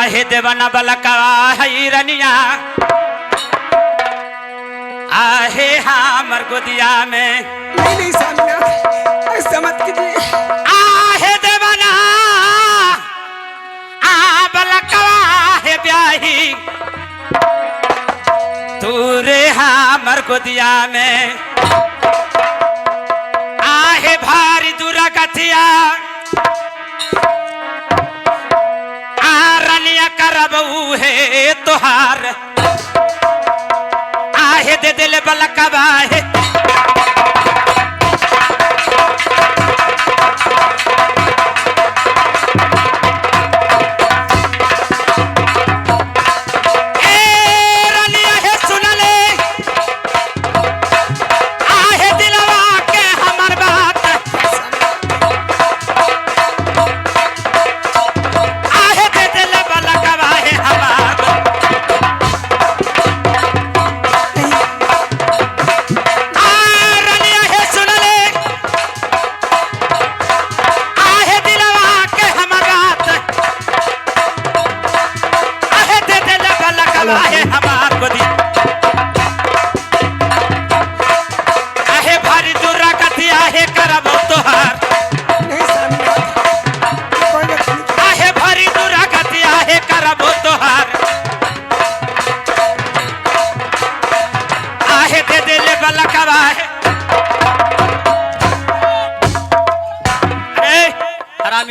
आहे देवना बलका हिरनिया आहे हमर गोदिया में। नहीं स्वामीनाथ ऐसा मत कीजिए। आहे देवना बलका है ब्याही तू रे हमर गोदिया में। आहे भारी दूरा कथिया रनिया करबू है तोहार आहे दे दिल बलकवा है।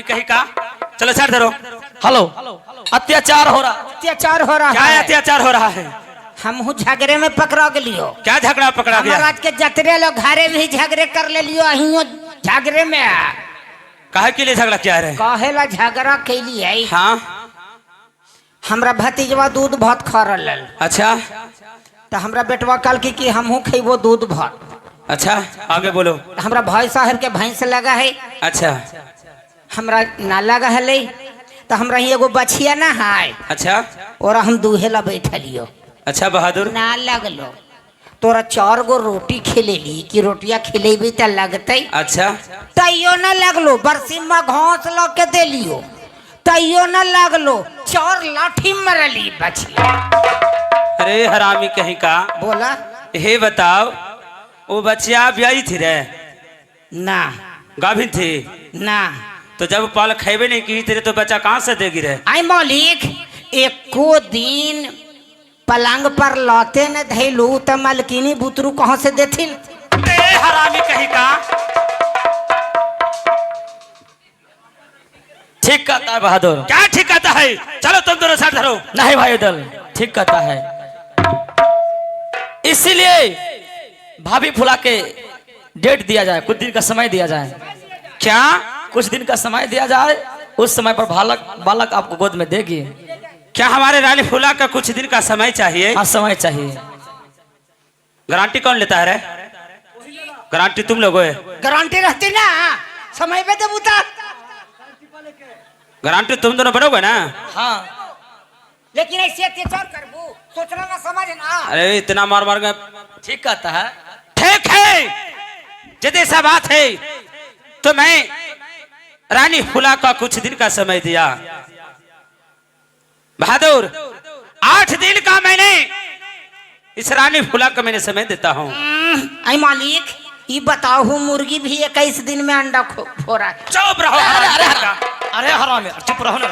कहीं का चलो सर धरो। हेलो अत्याचार हो रहा। अत्याचार हो रहा क्या है। अत्याचार हो रहा है? हम झगड़े में पकड़ा के लियो। क्या झगड़ा पकड़ा गया? आज के जतरे लोग घरे भी झगड़े कर ले लियो। अहियो झगड़े में काहे के लिए झगड़ा किया रे? कहेला झगड़ा के लिए। हाँ हमरा भतीजवा दूध भात खा रहा। अच्छा तो हमरा बेटवा कल की हमहू खेबो दूध भात। अच्छा आगे बोलो। हमरा भाई साहब के भैंस लगा है। अच्छा हमरा ना लगा है तो हमरा ही एगो बछिया ना है। अच्छा और हम दूहेला बैठलियो। अच्छा बहादुर ना लगलो तोरा 4 गो रोटी खिलेली कि रोटिया खिलेबी त लगते। अच्छा तैयो न लगलो। बरसी में घास ला के देलियो तैयो न लगलो। 4 लाठी मरली बछिया। अरे हरामी कहीं का। बोला हे बताओ वो बच्चिया ब्याही थी रे? ना गाभिन थी ना। तो जब पाल खेबे नहीं की तेरे तो बच्चा कहाँ से देगी रे? आई मालिक एको दिन पलंग पर लौटे न धैलू तो मलकिनी बुतरू कहाँ से देथिन? हरामी कहीं का। ठीक कहता है बहादुर। क्या ठीक कहता है? चलो तुम दोनों साथ धरो। नहीं भाई दल ठीक कहता है। इसीलिए भाभी फुला के डेट दिया जाए, कुछ दिन का समय दिया जाए। क्या? कुछ दिन का समय दिया जाए, उस समय पर बालक आपको गोद में देगी। क्या हमारे रानी फूला का कुछ दिन का समय चाहिए? हाँ समय चाहिए। गारंटी कौन लेता है रे? गारंटी तुम लोगों है। गारंटी रहती ना समय पे देबू त गारंटी तुम दोनों बनोगे ना? हाँ लेकिन ऐसे अत्याचार करबू सोचना ना समझ ना। अरे इतना मार मार गए। ठीक कहता है। ठीक है जब ऐसा बात है तो मैं रानी फूला का कुछ दिन का समय दिया। बहादुर 8 दिन का मैंने इस रानी फूला का मैंने समय देता हूँ। आई मालिक ये बताओ मुर्गी भी 21 दिन में अंडा फोड़ा है। चुप रहो। अरे हरामी चुप रहो ना।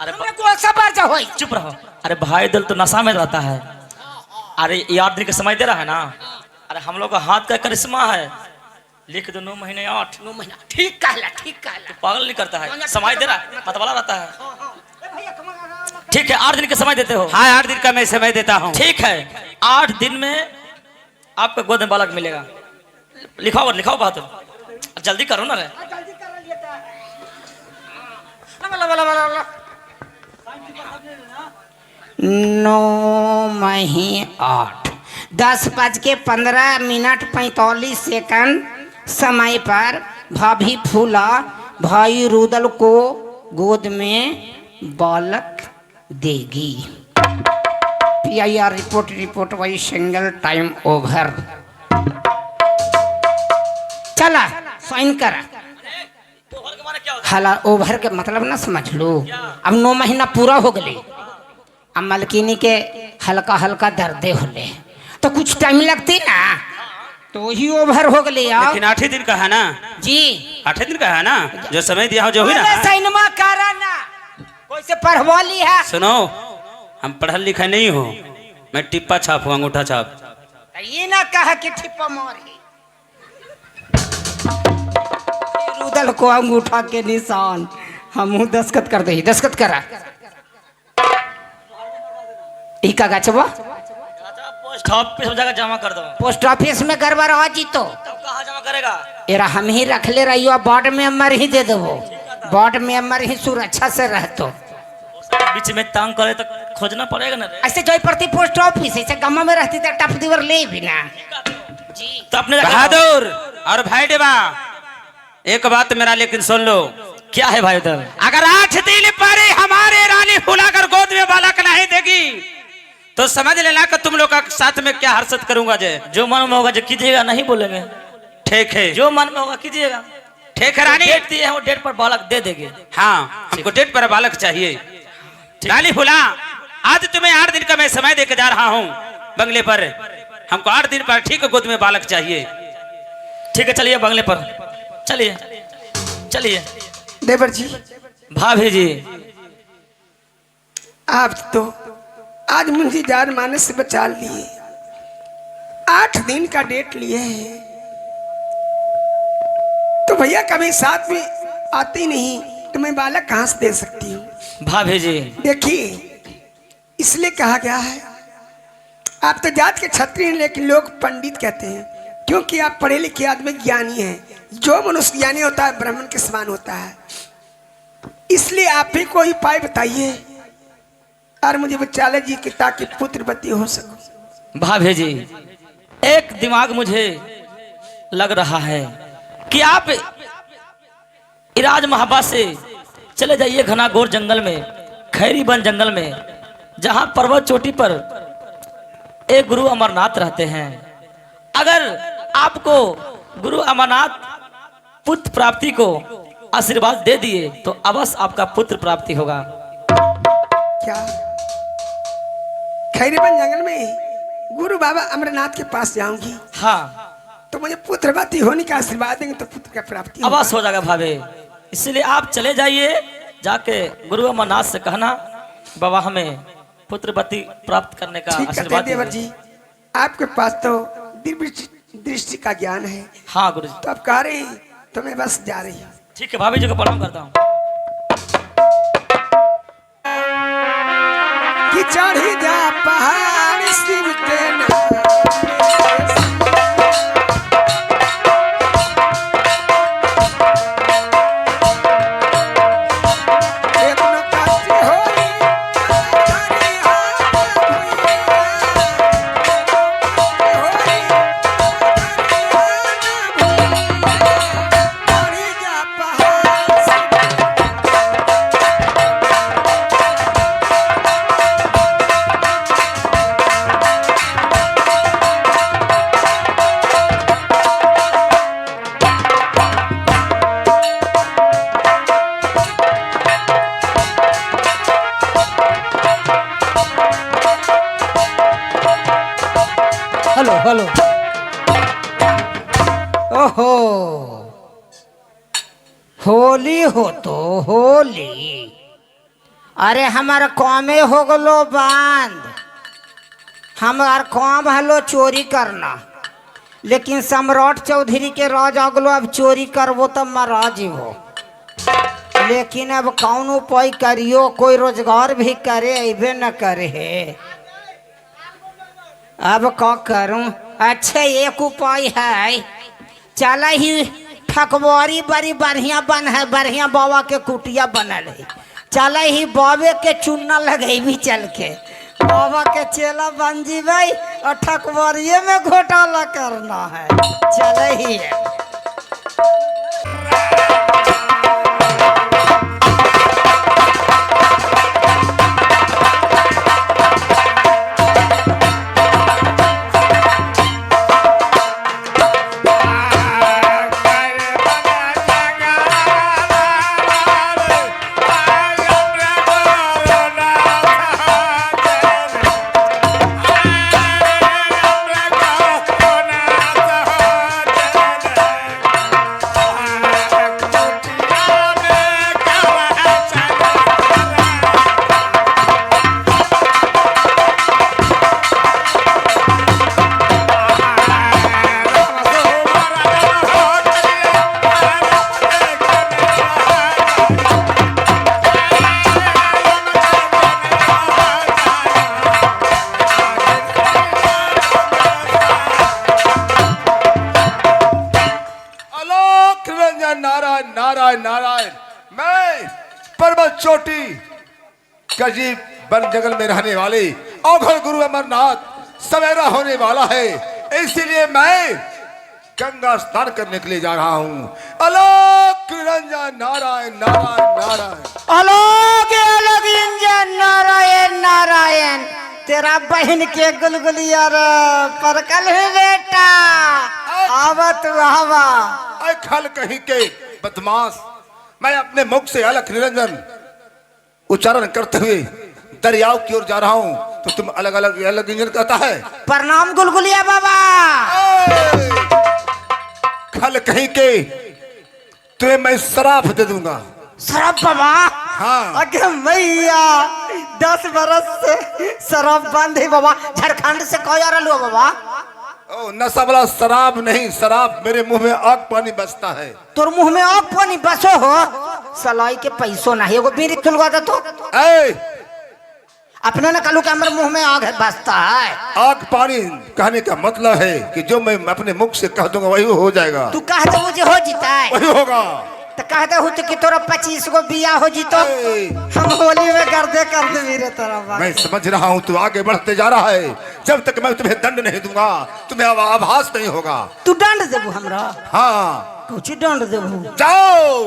अरे कौन सा बात हो? चुप रहो। अरे भाई दल तो नशा में रहता है। अरे ये 8 दिन का समय दे रहा है ना। अरे हम लोग का हाथ का करिश्मा है। लिख दो 9 महीने 8 9 महीना। ठीक कहला ठीक कहला। पागल नहीं करता है, समय दे रहा है, मतवाला रहता है। ठीक है 8 दिन का समय देते हो? हाँ 8 दिन का मैं समय देता हूँ। ठीक है 8 दिन में आपका गोद में बालक मिलेगा। लिखाओ लिखाओ बहादुर जल्दी करो ना रे। 9 महीने 8 10:15:45 समय पर भाभी फूला भाई रुदल को गोद में बालक देगी। PIR रिपोर्ट वही सिंगल टाइम ओवर। चला साइन करा। हला ओवर के मतलब ना समझ लो। अब 9 महीना पूरा हो गए, अब मलकिनी के हल्का हल्का दर्दे होले तो कुछ टाइम लगती ना, तो वही ओवर हो गए। लेकिन 8 दिन का है ना जी, 8 दिन का है ना, जो समय दिया हो जो हुई ना। अरे सैनमा करा ना, कोई से पढ़वा ली है। सुनो, हम पढ़ल लिखा नहीं हो, मैं टिप्पा छाप हूँ, अंगूठा छाप। ये ना कहा कि ठिप्पा मारी, रुदल को अंगूठा के निशान हम दस्खत कर दे, दस्खत करा। ई का गचवा पोस्ट ऑफिस में जाकर जमा कर दो। पोस्ट ऑफिस में गड़बड़ आ जी तो तब कहाँ जमा करेगा? एरा हम ही रख ले रहियो, वार्ड मेंबर ही दे देवो, वार्ड मेंबर ही सुरक्षा से रहतो। बीच में तंग करे तो खोजना पड़ेगा ना रे। ऐसे जोई प्रति पोस्ट ऑफिस ऐसे गम्मा में रहती तो टप दीवर ले भी ना जी। तो अपने बहादुर और भाई देवा, एक बात मेरा लेकिन सुन लो। क्या है भाई उधर? अगर 8 दिन पर हमारे रानी फुलाकर गोद में बालक नहीं देगी तो समझ लेना कि तुम लोग का साथ में क्या हर्षद करूंगा। जो मन में होगा जो कीजिएगा, नहीं बोलेंगे। ठीक है, जो मन में होगा कीजिएगा। ठीक है रानी, डेट दिए हैं, वो डेट पर बालक दे देंगे। हाँ, हमको डेट पर बालक चाहिए। रानी फुला, आज तुम्हें 8 दिन का मैं समय देकर जा रहा हूँ बंगले पर। हमको 8 दिन पर ठीक गोद में बालक चाहिए। ठीक है, चलिए बंगले पर, चलिए चलिए। देवर जी, भाभी जी, आप तो आज मुझे जान माने से बचा लिए। 8 दिन का डेट लिए हैं तो भैया कभी साथ में आती नहीं तो मैं बालक कहाँ से दे सकती हूँ? भाभी जी, देखिए, इसलिए कहा गया है, आप तो जात के क्षत्रिय हैं लेकिन लोग पंडित कहते हैं, क्योंकि आप पढ़े लिखे आदमी ज्ञानी हैं। जो मनुष्य ज्ञानी होता है ब्राह्मण के समान होता है। इसलिए आप भी कोई उपाय बताइए और मुझे बचाले जी कि ताकि पुत्रवती हो सकूं। भाभी जी, एक दिमाग मुझे लग रहा है कि आप इराज महाबा से चले जाइए घना घोर जंगल में, खैरी वन जंगल में, जहां पर्वत चोटी पर एक गुरु अमरनाथ रहते हैं। अगर आपको गुरु अमरनाथ पुत्र प्राप्ति को आशीर्वाद दे दिए तो अवश्य आपका पुत्र प्राप्ति होगा। क्या खैरीबन जंगल में गुरु बाबा अमरनाथ के पास जाऊंगी? हाँ, तो मुझे पुत्रवती होने का आशीर्वाद देंगे तो पुत्र का प्राप्ति होगा। अवश्य हो जाएगा भाभी। इसलिए आप चले जाइए, जाके गुरु अमरनाथ से कहना बाबा हमें पुत्रवती प्राप्त करने का ठीक आशीर्वाद है देवर दीजिए। जी, आपके पास तो दृष्टि का ज्ञान है, हाँ गुरु जी, तो आप कह रहे हैं तो मैं बस जा रही हूँ। ठीक है, भाभी जी को प्रणाम करता हूँ। कि चढ़ी जा पहाड़ शिव के नाम। हेलो हेलो, ओहो, होली हो तो होली। अरे हमारा कामे हो गलो बंद, हमार काम हलो चोरी करना, लेकिन सम्राट चौधरी के राज अगलो अब चोरी करबो तो महाराज हो। लेकिन अब कौन उपाय करियो, कोई रोजगार भी करे अबे न करे है। अब का करूं? अच्छा एक उपाय है, चला ही ठकवारी बड़ी बढ़िया बन है, बढ़िया बाबा के कुटिया बनल है, चला ही बाबे के चुन्ना लगे भी चल के बाबा के चेला बन जीवे और ठकवारिये में घोटाला करना है। चल ही है। चोटी कजी वन जंगल में रहने वाले औघड़ गुरु अमरनाथ सवेरा होने वाला है, इसलिए मैं गंगा स्नान करने के लिए जा रहा हूँ। अलग निरंजन नारायण नारायण नारायण। अलग अलग इंजन नारायण नारायण। तेरा बहन के गुलगुलिया परकल है बेटा, आवत हवा। ऐ खल कहीं के बदमाश, मैं अपने मुख से अलग निरंजन उच्चारण करते हुए दरियाव की ओर जा रहा हूँ, तो तुम अलग अलग अलग इंजन कहता है। प्रणाम गुलगुलिया बाबा। खल कहीं के तुम्हें मैं शराफ दे दूंगा। शराब बाबा? हाँ। अगे मैया 10 बरस से शराब बंद है बाबा। झारखंड से कहो आ रहा बाबा। ओ नशा वाला शराब नहीं, शराब मेरे मुंह में आग पानी बसता है। तोर मुंह में आग पानी बसो हो? सलाई के पैसों नहीं, एगो बीड़ी खुलवा दे तो। अपने ने कहलू कि हमारे मुंह में आग बसता है। आग पानी कहने का मतलब है कि जो मैं अपने मुख से कह दूंगा वही हो जाएगा। तू कह दे मुझे हो जीता है, वही होगा। तो कह दे हो तो कि तोरा 25 गो बिया हो जीतो, हम होली में गर्दे कर दे मेरे तरफ। मैं समझ रहा हूँ तू आगे बढ़ते जा रहा है। जब तक मैं तुम्हें दंड नहीं दूंगा तुम्हें आभास नहीं होगा। तू दंड देबू हमरा? हाँ। कुछ दंड देबू? जाओ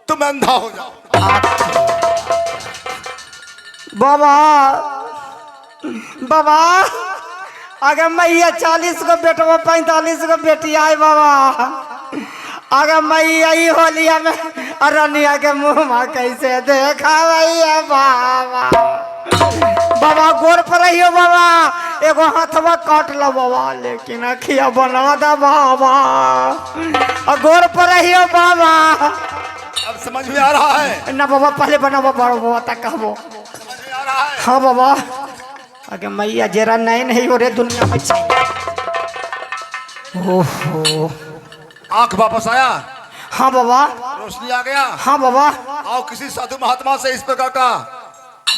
तुम अंधा हो जाओ। बाबा बाबा अगर मैया 40 को बेटवा 45 को बेटी आए बाबा, अगर मैया ही होलिया में अरनिया के मुंह में कैसे देखा भैया बाबा। बाबा गोर पर रहियो बाबा, एगो हाथवा काट लो बाबा, लेकिन अखिया बना दा बाबा। गोर पर रहियो बाबा। अब समझ में आ रहा है ना बाबा? पहले बनाबो बड़ो बाबा तक कहबो। हाँ बाबा। अगे मैया जरा नहीं हो रे दुनिया में। ओहो आंख वापस आया? हाँ बाबा। रोशनी आ गया? हाँ बाबा। आओ किसी साधु महात्मा से इस प्रकार का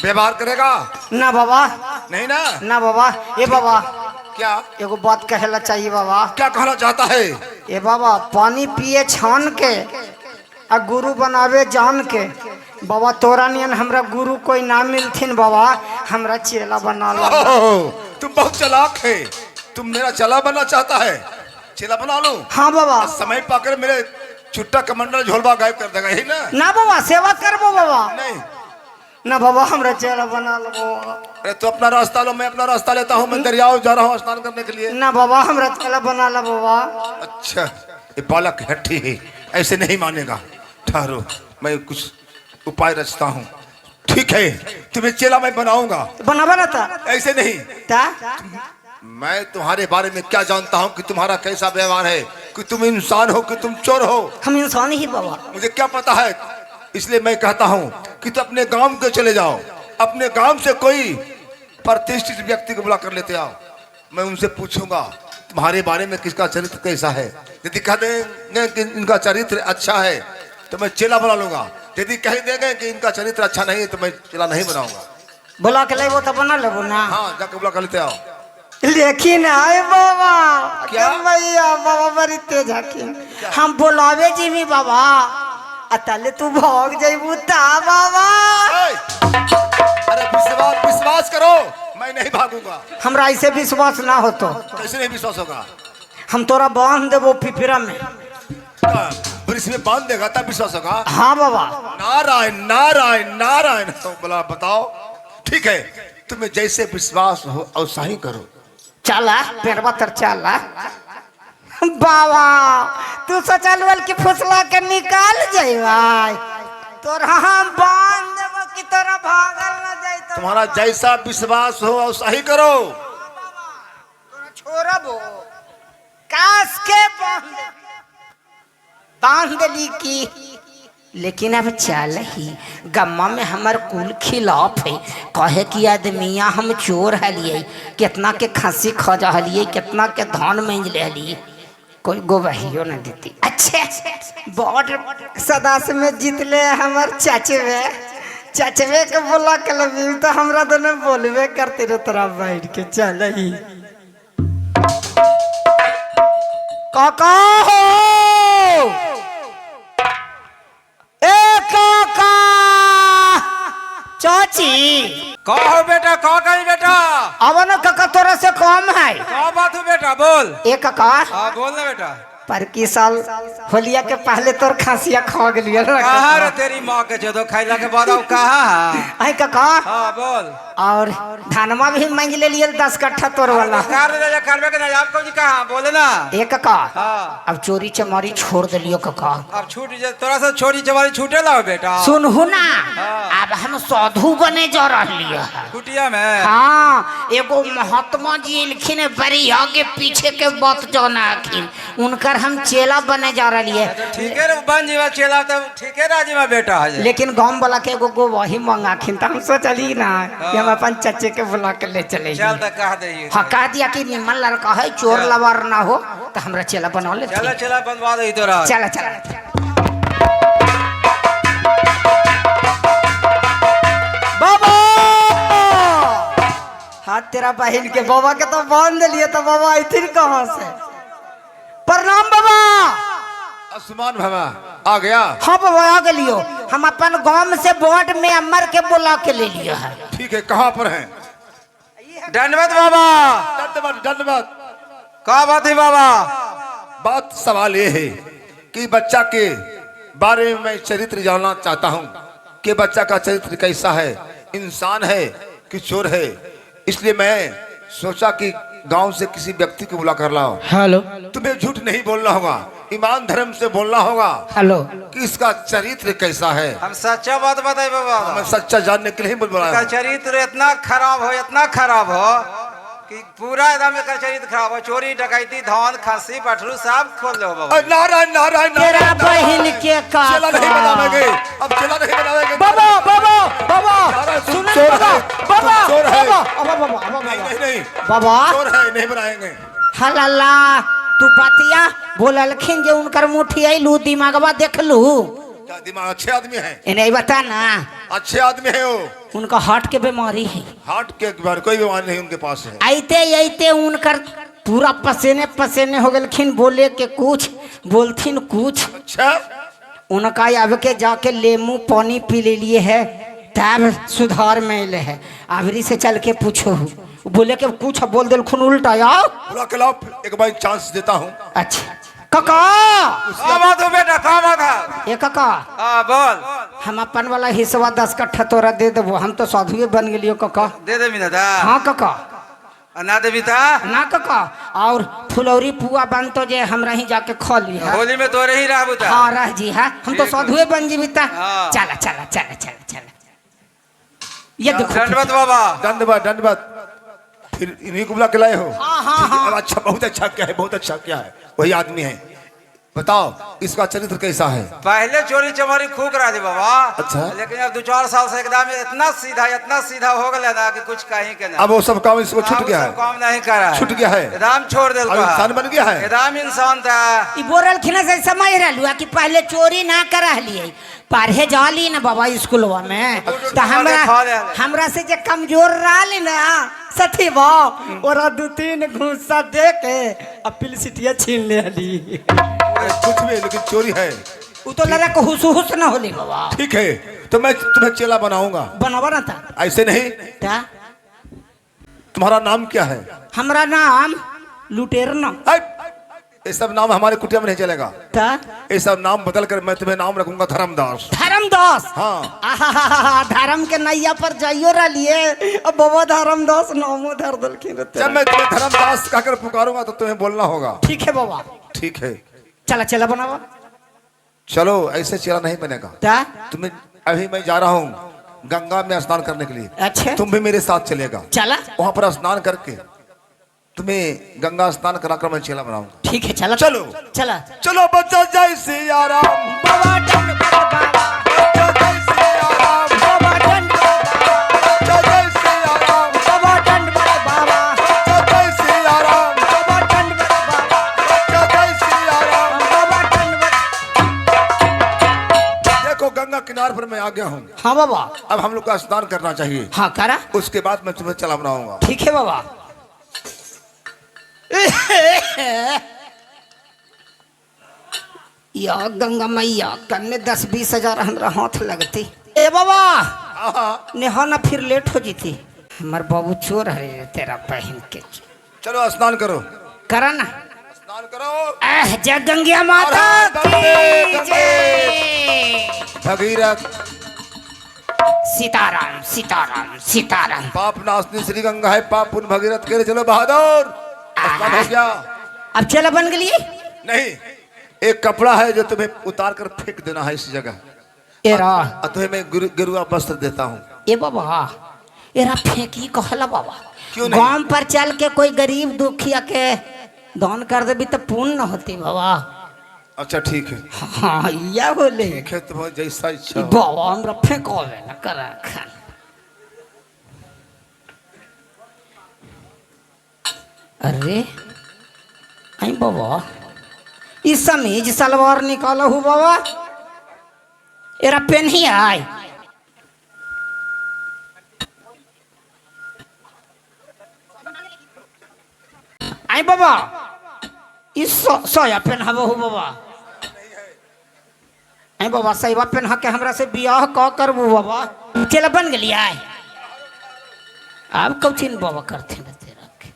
व्यवहार करेगा? ना बाबा। नहीं ना? ना बाबा। ये बाबा क्या? एगो बात कहला चाहिए बाबा। क्या कहना चाहता है? ये बाबा पानी पिए छान के आ गुरु बनावे जान के। बाबा तोरा नियन हमरा गुरु कोई ना मिलथिन बाबा, हमरा चेला बना लो। तुम बहुत चालाक है। तुम मेरा चेला बनना चाहता है? चेला बना लो। हाँ बाबा। समय पाकर मेरे छुट्टा कमंडल झोलवा गायब कर देगा, यही ना? ना बाबा सेवा करबो बाबा। नहीं ना बाबा हमरा चेला बना लो। अरे तो अपना रास्ता लो, मैं अपना रास्ता लेता हूँ। मैं दरियाव जा रहा हूँ स्नान करने के लिए। ना बाबा हमरा चेला बना लो बाबा। अच्छा ये बालक हट्टी है, ऐसे नहीं मानेगा। ठहरो मैं कुछ उपाय रचता हूँ। ठीक है तुम्हें चेला मैं बनाऊंगा। बनावा ना था? ऐसे नहीं। ता? मैं तुम्हारे बारे में क्या जानता हूँ कि तुम्हारा कैसा व्यवहार है, कि तुम इंसान हो कि तुम चोर हो। हम इंसान ही बाबा। मुझे क्या पता है, इसलिए मैं कहता हूँ कि तुम अपने गांव के चले जाओ। अपने गांव से कोई प्रतिष्ठित व्यक्ति को बुला कर लेते आओ। मैं उनसे पूछूंगा तुम्हारे बारे में किसका चरित्र कैसा है। यदि कह देंगे कि इनका चरित्र अच्छा है तो मैं चेला बना लूंगा। यदि कह देंगे कि इनका चरित्र अच्छा नहीं है तो मैं चेला नहीं बनाऊंगा। बुला के ले वो तो बना लेबो ना। हाँ जाकर बुला कर लेते आओ। लेकिन आए बाबा क्या? मैया बाबा बड़ी तेज हकीम। हम बुलावे जी भी बाबा, अतले तू भाग जाइबू ता बाबा। अरे विश्वास करो, मैं नहीं भागूंगा। हमरा ऐसे विश्वास ना हो तो कैसे नहीं विश्वास होगा? हम तोरा बांध देबो पिपरा में। ब्रिज में बांध देगा तब विश्वास होगा? हाँ बाबा। नारायण नारायण नारायण। तो बोला बताओ। ठीक है तुम्हें जैसे विश्वास हो वैसा ही करो। चला पेड़वा तर चला बाबा। तू सोचल वाल की फुसला के निकाल जाइबा, तोरा हम बांध देबो कि तोरा भागल ना जाई। तो तुम्हारा जैसा विश्वास हो वैसा ही करो। तोरा छोड़बो कास के बांध देली की। लेकिन अब चल ही गम्मा में हमार कुल खिलाफ है। कहे कि आदमिया हम चोर हलिए, कितना के खसी खजा हलिए, कितना के धान मेंज ले हलिए, कोई गोबहियो न देती। अच्छे बॉर्ड सदा से में जीत ले हमार चाचवे के बोला कल तो हमरा दोनों बोलबे करते रहे। तोरा बैठ के चल ही काका हो। ए काका चाची कहो बेटा, कहो कहीं बेटा। अब न काका तोरा से कम है। क्या बात हो बेटा, बोल। ए काका हाँ बोल ना बेटा। पर की साल होलिया के पहले तोर खांसिया खा गेलिए ना कहाँ रे तेरी माँ के जो खाइला के बाद अब कहाँ है? आई काका हाँ बोल। और धानमा भी मांग ले लिए 10 कट्ठा तोर वाला। कार ले जा, करबे के ना आपको जी कहाँ बोले ना। ए काका हाँ। अब चोरी चमारी छोड़ दिलियो काका। अब छूट जा, तोरा से छोरी चमारी छूटे ला बेटा। सुनहु ना अब हम साधु बने जा रहिए कुटिया में। हाँ एगो महात्मा जी इलखिन बड़ी आगे पीछे के बात जाना आखिन उनकर हम चेला बने जा रही है। ठीक है रे बन जीवा चेला तब ठीक है राजी में बेटा है। लेकिन गांव वाला के एगो वही मंगाखिन तो हम सोचली ना कि हम अपन चचे के बुला के ले चले चल तो कह दे। हाँ कह दिया कि निमन लड़का है चोर लवार ना हो तो हमरा चेला बना ले। चला चला बनवा दे तोरा। चला चला बाबा हाथ तेरा बहन के बाबा के तो बांध लिए तो बाबा आई थी कहाँ से। प्रणाम बाबा। आसमान भवा आ गया। हाँ बाबा आ गलियो हम अपन गांव से बोर्ड में अमर के बुला के ले लिया है। ठीक है, कहाँ पर हैं? दंडवत बाबा। दंडवत दंडवत। क्या बात है बाबा? बात सवाल ये है कि बच्चा के बारे में मैं चरित्र जानना चाहता हूँ कि बच्चा का चरित्र कैसा है, इंसान है कि चोर है। इसलिए मैं सोचा कि गांव से किसी व्यक्ति को बुला कर लाओ। हेलो तुम्हें झूठ नहीं बोलना होगा, ईमान धर्म से बोलना होगा हेलो कि इसका चरित्र कैसा है। हम सच्चा बात बताए बाबा। मैं सच्चा जानने के लिए ही बुलाया इसका हूं। चरित्र इतना खराब हो कि पूरा एकदम इसका चरित्र खराब हो। चोरी डकैती धान खस्सी पठरू सब खोल लो बाबा। नारायण नारायण तेरा नारायण, बहन के चेला नहीं काका बनावेंगे, अब चेला नहीं बनावेंगे। बाबा बाबा बाबा नारायण, तुम सुन चोर बाबा है, बाबा तुम चोर है। बाबा बाबा बाबा नहीं नहीं नहीं, बाबा चोर है, नहीं बनाएंगे। हल्ला तू बतिया बोललखिन जे उनकर मुठी आइलू दिमागवा देखलू। क्या दिमाग अच्छे आदमी है? इन्हें बता ना अच्छे आदमी है वो। उनका हार्ट के बीमारी है। हार्ट के बारे कोई बीमारी नहीं उनके पास है। आइते आइते उनकर पूरा पसीने पसीने हो गलखिन, बोले के कुछ बोलथिन कुछ। अच्छा उनका अब के जाके लेमू पानी पी ले लिए है तब सुधार में ले है। आबरी से चल के पूछो बोले के कुछ बोल दिल खुन उल्टा आओ। बुला के लाओ, एक बार चांस देता हूँ। अच्छा काका क्या बात हो बेटा, क्या बात है? ए काका हाँ बोल। हम अपन वाला हिस्सा 10 कट्ठा तोरा दे देबो। हम तो साधुए बन गेलियो काका। दे दे मिनट। हाँ काका ना देवी ता ना काका और फुलौरी पुआ बन तो जे हमरा ही जाके खा ली है। होली में तोरे ही रहबू ता। हाँ रह जी है हम तो साधुए बन जीवी ता। हाँ। चला चला चला चला चला ये देखो दंडवत बाबा। दंडवत दंडवत। फिर इन्हीं को बुला के लाए हो? हाँ, हाँ, ठीक है, हाँ। अब अच्छा, बहुत अच्छा क्या है, बहुत अच्छा क्या है, वही आदमी है। बताओ इसका चरित्र कैसा है? पहले चोरी चमारी खूब रहा थी बाबा। अच्छा। लेकिन अब 2-4 साल से एकदम इतना सीधा हो गया ना कि कुछ कहीं के ना। अब वो सब काम इसको छूट अब गया सब है, काम नहीं कर रहा है। छूट गया है, एकदम छोड़ दे अब इंसान बन गया है। एकदम इंसान था। ई बोरल खिना से समझ रहलुआ कि पहले चोरी ना करहलिए पढ़े जाली ना बाबा स्कूलवा में तो हमरा से जे कमजोर रहली ना सथी बा ओरा 2-3 घूसा दे के अपील सिटिया छीन ले ली। कुछ भी, लेकिन चोरी है। उ तो लड़ा को हुस ना होली बाबा। ठीक है, तो मैं तुम्हें चेला बनाऊंगा। बनावा ना था ऐसे नहीं। ता तुम्हारा नाम क्या है? हमरा नाम लुटेरना ये सब नाम हमारे कुटिया में नहीं चलेगा। ता ये सब नाम बदल कर मैं तुम्हें नाम रखूंगा धर्मदास। धर्मदास। हाँ। आहा धर्म के नैया पर जाइयो रलिए अब बाबा धर्मदास नामो धर दलखिन। जब मैं तुम्हें धर्मदास कहकर पुकारूंगा तो तुम्हें बोलना होगा। ठीक है बाबा। ठीक है, चला चला बनावा। चलो ऐसे चेला नहीं बनेगा। ता तुम्हें अभी मैं जा रहा हूँ गंगा में स्नान करने के लिए। अच्छा तुम भी मेरे साथ चलेगा। चला वहां पर स्नान करके तुम्हें गंगा स्नान कराकर मैं चेला बनाऊंगा। ठीक है चला चलो चला चलो बच्चा जय सिया राम। बाबा डंड बाबा बच्चा जय सिया राम। बाबा डंड बच्चा जय सिया राम। बाबा डंड बाबा बच्चा जय सिया राम। बाबा डंड बाबा बच्चा जय सिया राम। बाबा डंड। देखो गंगा किनारे पर मैं आ गया हूँ। हाँ बाबा अब हम लोग को स्नान करना चाहिए। हाँ करा। उसके बाद मैं तुम्हें चेला बनाऊंगा। ठीक है बाबा। या गंगा मैया कन्ने 10-20 हजार हमरा हाथ लगती। ए बाबा हाँ नेहा ना फिर लेट हो जीती। हमार बाबू चोर है तेरा बहन के। चलो स्नान करो, करा ना। स्नान करो। जय गंगा माता की जय। भगीरथ सीताराम सीताराम सीताराम। पाप नाशनी श्री गंगा है, पाप पुण्य भगीरथ के। चलो बहादुर, स्नान हो गया। अब चला बन गई। नहीं, एक कपड़ा है जो तुम्हें उतार कर फेंक देना है इस जगह। एरा तुम्हें मैं गेरुआ वस्त्र देता हूँ। ए बाबा, एरा फेंकी कहला बाबा। क्यों नहीं? गांव पर चल के कोई गरीब दुखिया के दान कर देबी तो पुण्य न होती बाबा। अच्छा ठीक है, हाँ या बोले ठीक है, तुम्हें जैसा इच्छा हो। बाबा हमरा फेंकोवे न करा खान। अरे आई बाबा, इस समीज सलवार निकाला हूँ बाबा। एरा पेन ही आए। आई बाबा, इस सोया पेन हवा हूँ बाबा। आई बाबा सहीवा पेन के हमरा से बियाह क करबू बाबा। चला बन गई आए। अब कौन बाबा करते तेरा के?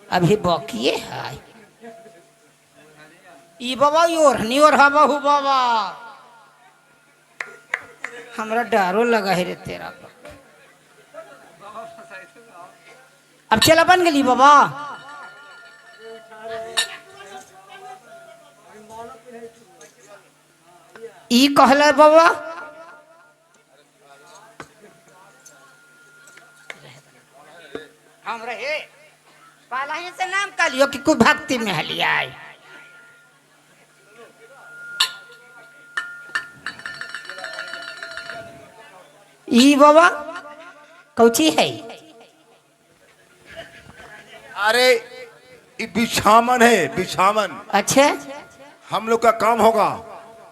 अभी बाकिए है। ई बाबा योर नियोर हवा हूँ बाबा। हमरा डरो लगा है रे तेरा। अब चला बन गई बाबा। ई कहला बाबा। हम रहे पाला ही से नाम का लियो कि कोई भक्ति में हलिया है। ई बाबा कौची है? अरे ये बिछामन है, बिछामन। अच्छे हम लोग का काम होगा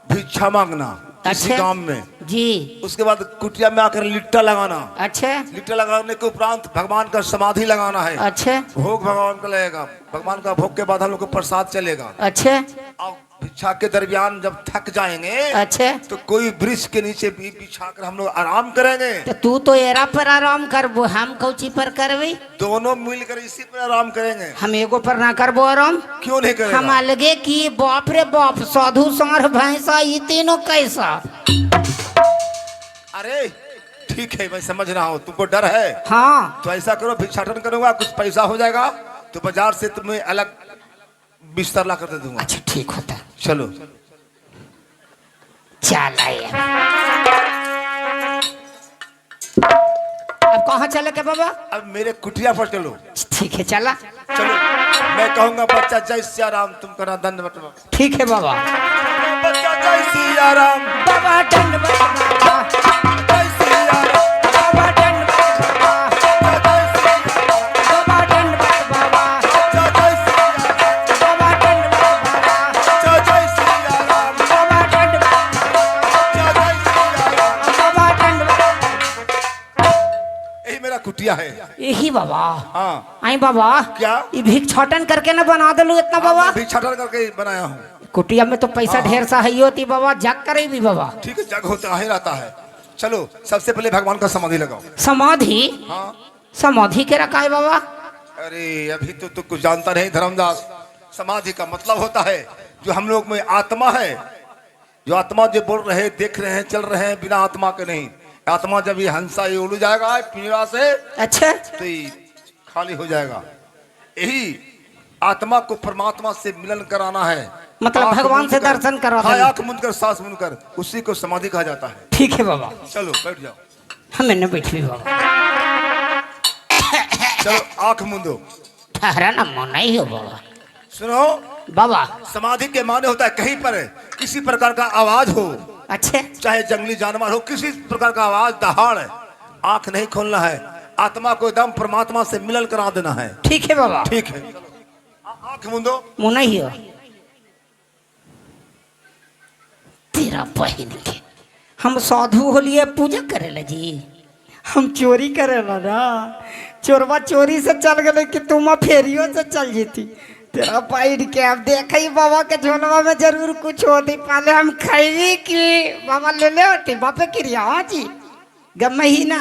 भिक्षा मांगना किसी अच्छा। गांव में। जी उसके बाद कुटिया में आकर लिट्टा लगाना। अच्छे लिट्टा लगाने के उपरांत भगवान का समाधि लगाना है। अच्छे भोग भगवान का लगेगा। भगवान का भोग के बाद हम लोग को प्रसाद चलेगा। अच्छे और भिक्षा के दरमियान जब थक जाएंगे अच्छे तो कोई वृक्ष के नीचे भी बिछा कर हम लोग आराम करेंगे। तो तू तो एरा पर आराम करबो, हम कौची पर करबी? दोनों मिलकर इसी पर आराम करेंगे। हम एगो पर ना करबो आराम। क्यों नहीं करेगा? हम अलगे की बाप रे बाप, साधु सांड भैंसा ये तीनों कैसा? अरे ठीक है, मैं समझ रहा हूँ तुमको डर है। हाँ तो ऐसा करो, भिक्षाटन करूंगा, कुछ पैसा हो जाएगा तो बाजार से तुम्हें अलग बिस्तर ला कर दे दूंगा। अच्छा ठीक होता। चलो चल अब कहाँ चले के बाबा? अब मेरे कुटिया पर चलो। ठीक है चला। चलो मैं कहूंगा बच्चा जय सिया राम, तुम करना दंडवत। ठीक है बाबा। बच्चा जय सिया राम, बाबा दंडवत बाबा। जय सिया राम, बाबा दंडवत बाबा। बाबा दंडवत बाबा। जय सिया राम, बाबा दंडवत बाबा। जय सिया राम, बाबा दंडवत जय सिया राम। बाबा दंडवत। यही मेरा कुटिया है। यही बाबा। हाँ आई बाबा क्या? ये भिक्षाटन करके ना बना दलू इतना बाबा? भिक्षाटन करके बनाया हूँ। कुटिया में तो पैसा ढेर सा है होती बाबा, जग करे भी बाबा। ठीक है, जग होता ही रहता है। चलो सबसे पहले भगवान का समाधि लगाओ। समाधि? हाँ समाधि के रखा है बाबा? अरे अभी तो तू कुछ जानता नहीं धर्मदास। समाधि का मतलब होता है जो हम लोग में आत्मा है, जो आत्मा जो बोल रहे हैं, देख रहे हैं, चल रहे हैं, बिना आत्मा के नहीं। आत्मा जब ये हंसा ये उड़ जाएगा पिंजरा से अच्छा तो ये खाली हो जाएगा। यही आत्मा को परमात्मा से मिलन कराना है। मतलब आँख भगवान मूंद से कर- दर्शन करवाना हाँ, है। आँख मूंद कर सांस मूंद कर, उसी को समाधि कहा जाता है। ठीक है बाबा। चलो बैठ जाओ। हमें न बैठी बाबा। चलो आँख मूंदो। ठहरा ना मन नहीं हो बाबा। सुनो, बाबा समाधि के माने होता है कहीं पर किसी प्रकार का आवाज हो, अच्छे चाहे जंगली जानवर हो, किसी प्रकार का आवाज, दहाड़, आंख नहीं खोलना है। आत्मा को एकदम परमात्मा से मिलन करा देना है। ठीक है बाबा। ठीक है, आंख मूंदो। मुँह नहीं हो तेरा बहन के। हम साधु होलिए पूजा करेला जी, हम चोरी करेला ना। चोरवा चोरी से चल गए कि तुम फेरियो से चल जीती। तेरा पैर के अब देख बाबा के झोलवा में जरूर कुछ होती। पहले हम खाई कि बाबा ले ले होती बापे क्रिया। हाँ जी महीना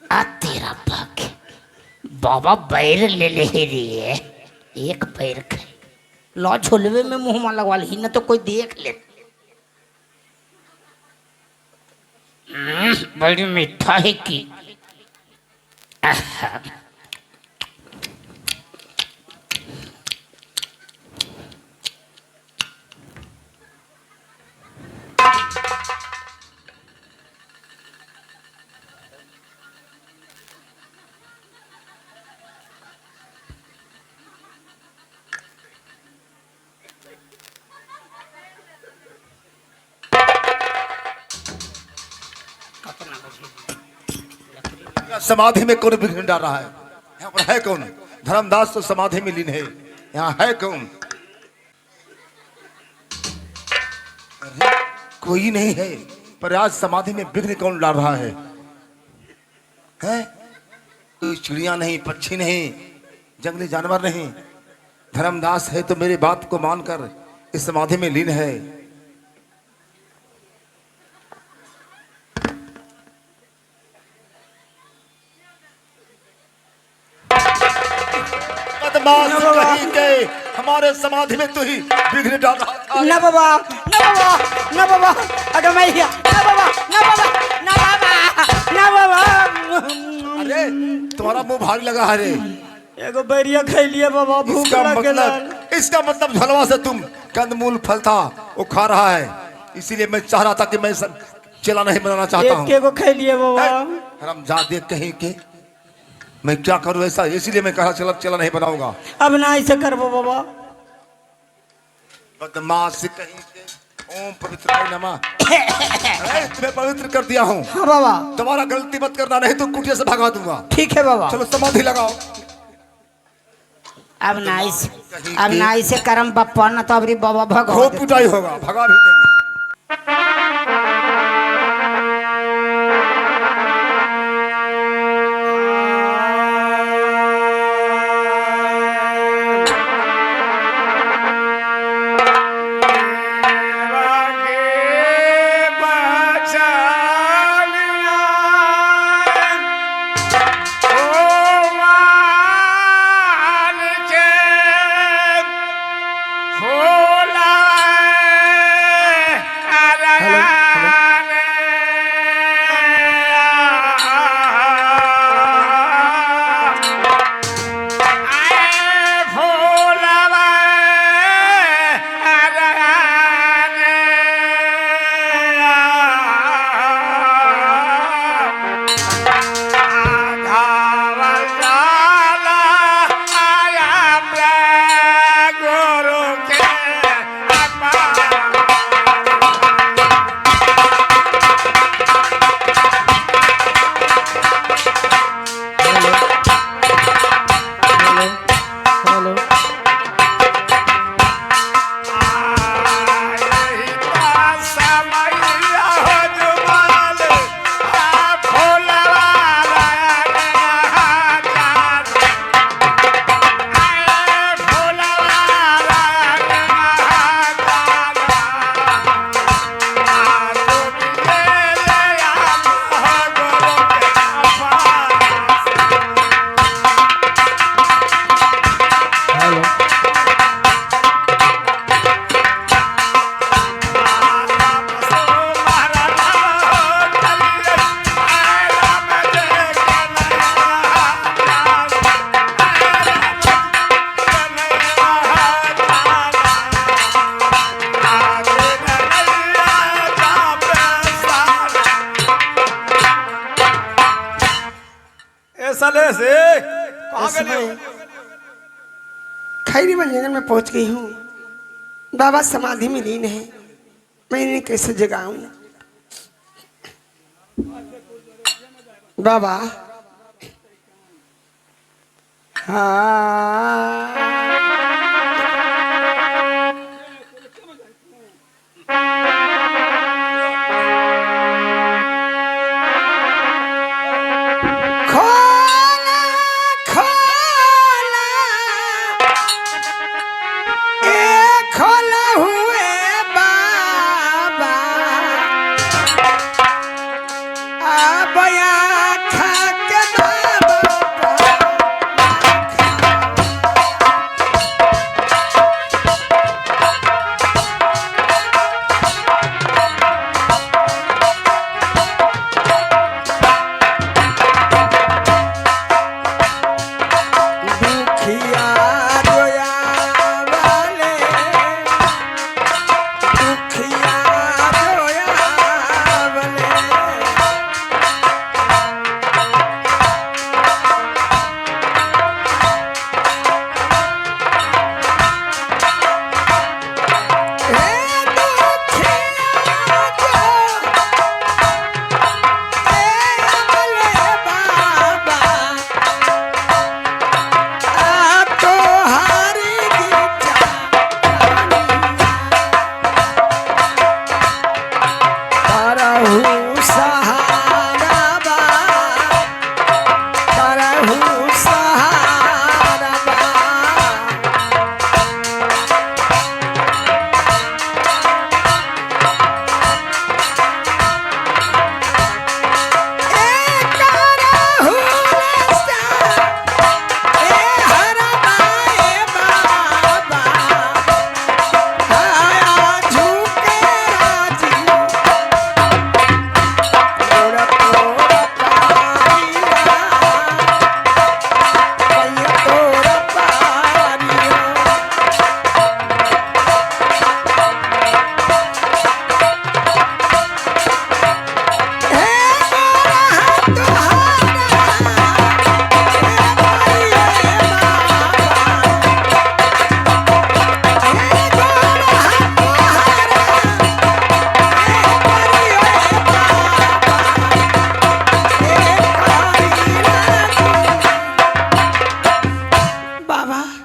आ तेरा पग बाबा बैर ले ले रही एक पैर खाए लो झोलवे में मुंह में लगवा ली न तो कोई देख ले। बड़ी मीठा है की समाधि में कौन विघ्न डाल रहा है? यहाँ पर है कौन? धर्मदास तो समाधि में लीन है, यहाँ है कौन? अरे कोई नहीं है, पर आज समाधि में विघ्न कौन डाल रहा है? कोई चिड़िया नहीं, पक्षी नहीं, जंगली जानवर नहीं, धर्मदास है तो मेरी बात को मानकर इस समाधि में लीन है। कहीं के हमारे समाधि में तो ही विघ्न डाल रहा था। न बाबा न बाबा न बाबा अगर मैं न बाबा न बाबा न बाबा न बाबा। अरे तुम्हारा मुंह भारी लगा है रे। एगो बैरिया खाई लिए बाबा, भूख इसका मतलब झलवा से तुम कंदमूल फल था वो खा रहा है, इसीलिए मैं चाह रहा था कि मैं चला नहीं बनाना चाहता हूँ। एक खाई लिए बाबा। हरामजादे कहीं के, मैं क्या करूं ऐसा, इसीलिए मैं कहा चला नहीं बनाऊंगा। अब ना ऐसे कर बाबा। बदमाश कहीं के। ओम पवित्र नमः। तुम्हें पवित्र कर दिया हूँ। हाँ बाबा। तुम्हारा गलती मत करना, नहीं तो कुटिया से भगा दूंगा। ठीक है बाबा। चलो समाधि लगाओ। अब ना ऐसे करम बप्पा न तो अबरी बाबा भगा। खूब पिटाई होगा, भगा भी देंगे। खैरी मंजन में पहुंच गई हूँ। बाबा समाधि में लीन है, मैं इन्हें कैसे जगाऊं? बाबा हाँ